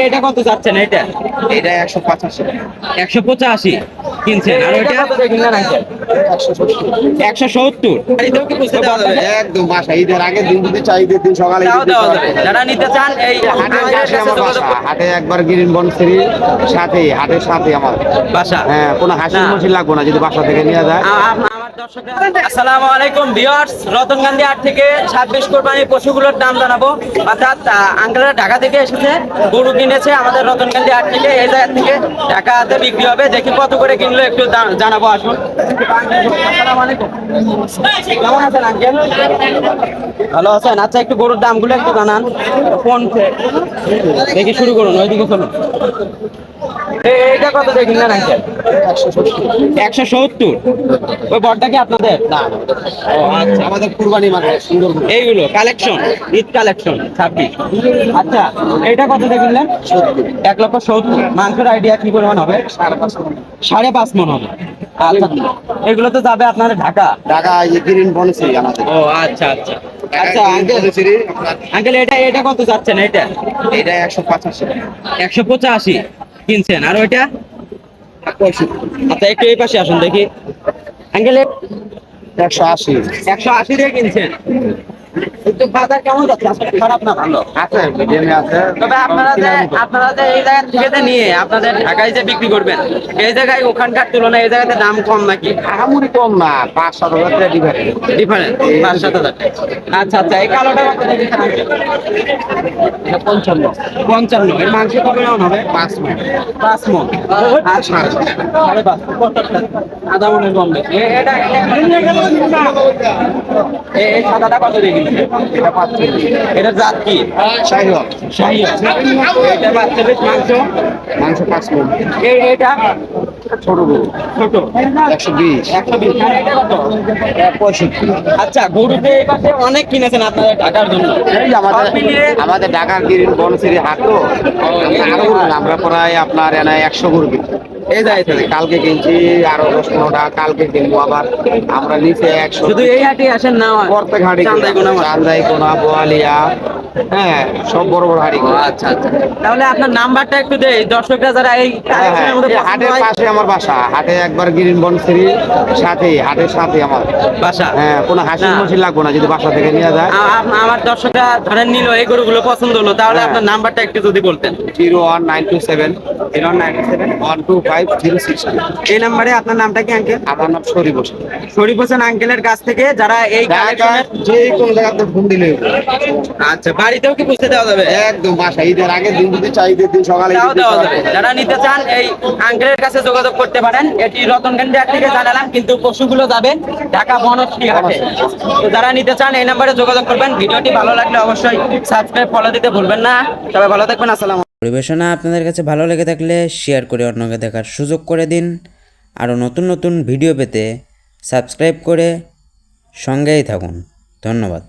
এটা কত যাচ্ছেন এটা? এটা 185। 185 কিনছেন, আর ওইটা কিনলেন আঙ্কেল 170। বাড়িতেও কি বুঝতে দেওয়া যাবে? একদম বাসা ঈদের আগের দিন যদি চাই, ঈদের দিন সকালে তাও দেওয়া যাবে। যারা নিতে চান এই হাটের আমাদের পাশে কাছে আমার যোগাযোগ বাসা, হাটে একবার গ্রিন বনশ্রী সাথে, হাটের সাথে আমার বাসা। হ্যাঁ, কোনো হাসির না। মশিন লাগবে না যদি বাসা থেকে নিয়ে যায়। আমার দর্শকরা আসসালামু আলাইকুম ভিউয়ার্স, রতনগান্ধী হাট থেকে 26 কোরবানির পশুগুলোর দাম জানাবো। অর্থাৎ আঙ্কেলরা ঢাকা থেকে এসেছে, গরু কিনেছে আমাদের রতনগান্ধী হাট থেকে। এই জায়গা থেকে ঢাকাতে বিক্রি হবে, দেখি কত করে কিনলো একটু জানাবো। আসুন। আসসালামু আলাইকুম, কেমন আছেন আঙ্কেল? ভালো আছেন? আচ্ছা, একটু গরুর দামগুলো একটু জানান। কোন দেখি শুরু করুন, ওইদিকে চলুন। এইটা কত দিয়ে কিনলেন আঙ্কেল? 170। ওই বড়টা কি আপনাদের? না, ও আচ্ছা, আমাদের কুরবানি মানে সুন্দর এইগুলো কালেকশন, ঈদ কালেকশন 26। আচ্ছা, এইটা কত দিয়ে কিনলেন? 1,70,000। মাংসের আইডিয়া কি পরিমাণ হবে? 5.5 মণ হবে। আচ্ছা, এগুলো তো যাবে আপনার ঢাকা। ঢাকা গ্রিন বনশ্রী আমাদের। ও আচ্ছা আচ্ছা আচ্ছা আঙ্কেল, আঙ্কেল এটা কত যাচ্ছেন এটা? এটা 185। 185 কিনছেন, আর ওইটা? 65। আচ্ছা, একটু এই পাশে আসুন দেখি আঙ্কেল। 180। 180 দিয়ে কিনছেন। কিন্তু বাজার কেমন যাচ্ছে? আসলে খারাপ না ভালো? আছে, মিডিয়ামে আছে। তবে আপনারা যে এই জায়গা থেকে নিয়ে আপনাদের ঢাকায় যে বিক্রি করবেন, এই জায়গায় ওখানকার তুলনায় এই জায়গাতে দাম কম নাকি? আহামরি কম না, 5-7 হাজার টাকা ডিফারেন্স। ডিফারেন্স 5-7 হাজার। আচ্ছা আচ্ছা, এই কালোটা কত দিয়ে দিচ্ছেন আঙ্কেল? 55। 55। এর মাংস কবে নেওয়া হবে? 5 মিনিট। 5 মণ। আচ্ছা, 5.5 আধা মণের কম বেশি। এই সাদাটা কত দিয়ে কিনছে? এটা 5 মিনিট। এটার জাত কি? শাহিওয়াল। শাহী। এটা বাচ্চা বেশ মাংস। মাংস 5 মিনিট। এটা ছোট গরু ছোট 120। 120। আর এটা কত? 65। আচ্ছা, গরুতে এই পাশে অনেক কিনেছেন আপনাদের ঢাকার জন্য। এই সব মিলিয়ে আমাদের ঢাকার গ্রিন বনশ্রী হাট তো, আরো গরু না, আমরা প্রায় আপনার এনে 100 গরু কিনছি। এই যাইতে কালকে কিনছি আরো 10-15টা, কালকে কিনবো আবার। আমরা নিচে 100 শুধু এই হাটে আসেন না? প্রত্যেক হাড়ি, চান্দাই কোনা, বোয়ালিয়া, হ্যাঁ, সব বড় বড় হাড়ি। আচ্ছা আচ্ছা, তাহলে আপনার নাম্বারটা একটু দেই, দর্শকরা যারা এই কালেকশনের মধ্যে পছন্দ হাটের হয়। পাশে আমার বাসা, হাটে একবার গ্রিন বনশ্রী সাথে, হাটের সাথে আমার বাসা। হ্যাঁ, কোনো হাসির না। মশিন লাগবে না যদি বাসা থেকে নিয়ে যায়। আমার দর্শকরা ধরেন নিল, এই গরুগুলো পছন্দ হলো, তাহলে আপনার নাম্বারটা একটু যদি বলতেন। 01927 097 125 এই নাম্বারে। আপনার নামটা কি আঙ্কেল? আমার নাম শরীফ হোসেন। শরীফ হোসেন আঙ্কেলের কাছ থেকে যারা এই কালেকশনের। যে কোনো জায়গাতে ফোন দিলে আচ্ছা, বাড়িতেও কি বুঝতে দেওয়া যাবে? একদম বাসা ঈদের আগের দিন যদি চাই, ঈদের দিন সকালে তাও দেওয়া যাবে। যারা নিতে চান এই আঙ্কেলের কাছে যোগাযোগ করতে পারেন। এটি রতনগান্ধী হাট থেকে জানালাম, কিন্তু পশুগুলো যাবে ঢাকা বনশ্রী হাটে। তো যারা নিতে চান এই নাম্বারে যোগাযোগ করবেন। ভিডিওটি ভালো লাগলে অবশ্যই সাবস্ক্রাইব, ফলো দিতে ভুলবেন না। সবাই ভালো থাকবেন। আসসালাম। পরিবেশনা আপনাদের কাছে ভালো লেগে থাকলে শেয়ার করে অন্যকে দেখার সুযোগ করে দিন। আরও নতুন নতুন ভিডিও পেতে সাবস্ক্রাইব করে সঙ্গেই থাকুন। ধন্যবাদ।